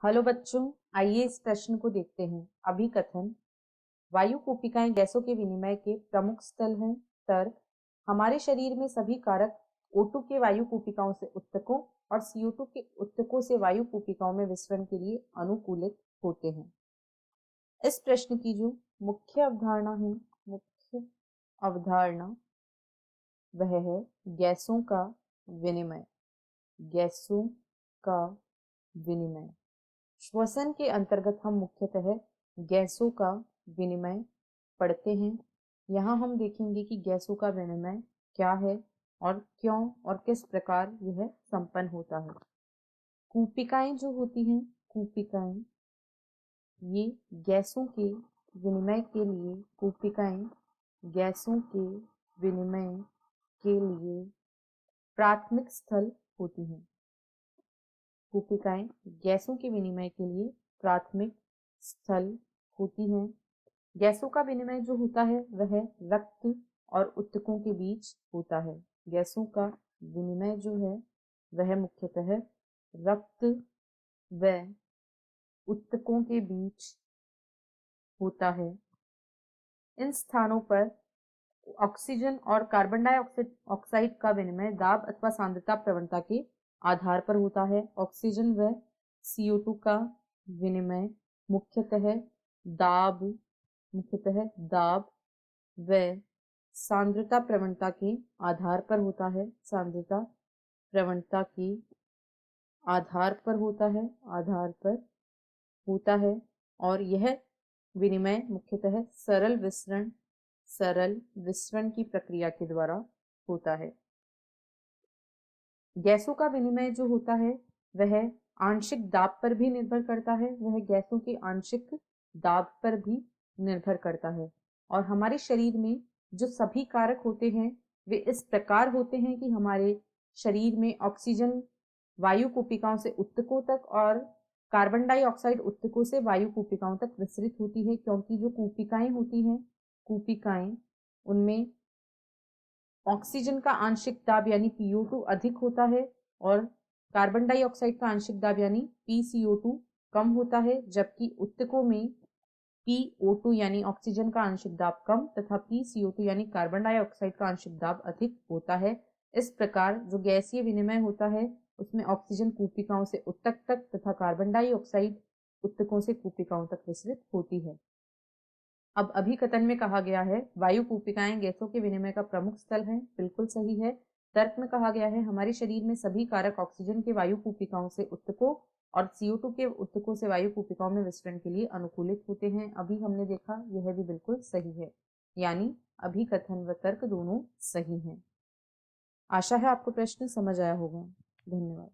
Hello बच्चों, आइए इस प्रश्न को देखते हैं। अभिकथन: वायु कूपिकाएं गैसों के विनिमय के प्रमुख स्थल हैं। तर्क: हमारे शरीर में सभी कारक O2 के वायु कूपिकाओं से उत्तकों और CO2 के उत्तकों से वायु कूपिकाओं में विसरण के लिए अनुकूलित होते हैं। इस प्रश्न की जो मुख्य अवधारणा वह है गैसों का विनिमय। गैसों का विनिमय श्वसन के अंतर्गत हम मुख्यतः गैसों का विनिमय पढ़ते हैं। यहाँ हम देखेंगे कि गैसों का विनिमय क्या है और क्यों और किस प्रकार यह संपन्न होता है। कूपिकाएं जो होती हैं, कूपिकाएं ये गैसों के विनिमय के लिए गैसों के विनिमय के लिए प्राथमिक स्थल होती हैं। कूपिकाएं गैसों के विनिमय के लिए प्राथमिक स्थल होती हैं। गैसों का विनिमय जो होता है वह रक्त और उत्तकों के बीच होता है। गैसों का विनिमय जो है वह मुख्यतः रक्त व उत्तकों के बीच होता है। इन स्थानों पर ऑक्सीजन और कार्बन डाइऑक्साइड का विनिमय दाब अथवा सांद्रता प्रवणता के आधार पर होता है। ऑक्सीजन व CO2 का विनिमय मुख्यतः दाब व सांद्रता प्रवणता के आधार पर होता है। सांद्रता प्रवणता के आधार पर होता है और यह विनिमय मुख्यतः सरल विसरण की प्रक्रिया के द्वारा होता है। गैसों का विनिमय जो होता है वह आंशिक दाब पर भी निर्भर करता है। वह गैसों के आंशिक दाब पर भी निर्भर करता है। और हमारे शरीर में जो सभी कारक होते हैं वे इस प्रकार होते हैं कि हमारे शरीर में ऑक्सीजन वायु कूपिकाओं से उत्तकों तक और कार्बन डाइऑक्साइड उत्तकों से वायु कूपिकाओं तक विसरित होती है। क्योंकि जो कूपिकाएं होती हैं, कूपिकाएं उनमें ऑक्सीजन का आंशिक दाब यानी PO2 अधिक होता है और कार्बन डाइऑक्साइड का आंशिक दाब यानी PCO2 कम होता है, जबकि उत्तकों में PO2 यानी ऑक्सीजन का आंशिक दाब कम तथा PCO2 यानी कार्बन डाइऑक्साइड का आंशिक दाब अधिक होता है। इस प्रकार जो गैसीय विनिमय होता है उसमें ऑक्सीजन कूपिकाओं से उत्तक तक तथा कार्बन डाइऑक्साइड उत्तकों से कूपिकाओं तक विसरित होती है। अब अभिकथन में कहा गया है वायु कूपिकाएं गैसों के विनिमय का प्रमुख स्थल है। बिल्कुल सही है। तर्क में कहा गया है हमारे शरीर में सभी कारक ऑक्सीजन के वायु कूपिकाओं से उत्तकों और CO2 के उत्तकों से वायु कूपिकाओं में विसरण के लिए अनुकूलित होते हैं। अभी हमने देखा यह भी बिल्कुल सही है, यानी अभिकथन व तर्क दोनों सही हैं। आशा है आपको प्रश्न समझ आया होगा। धन्यवाद।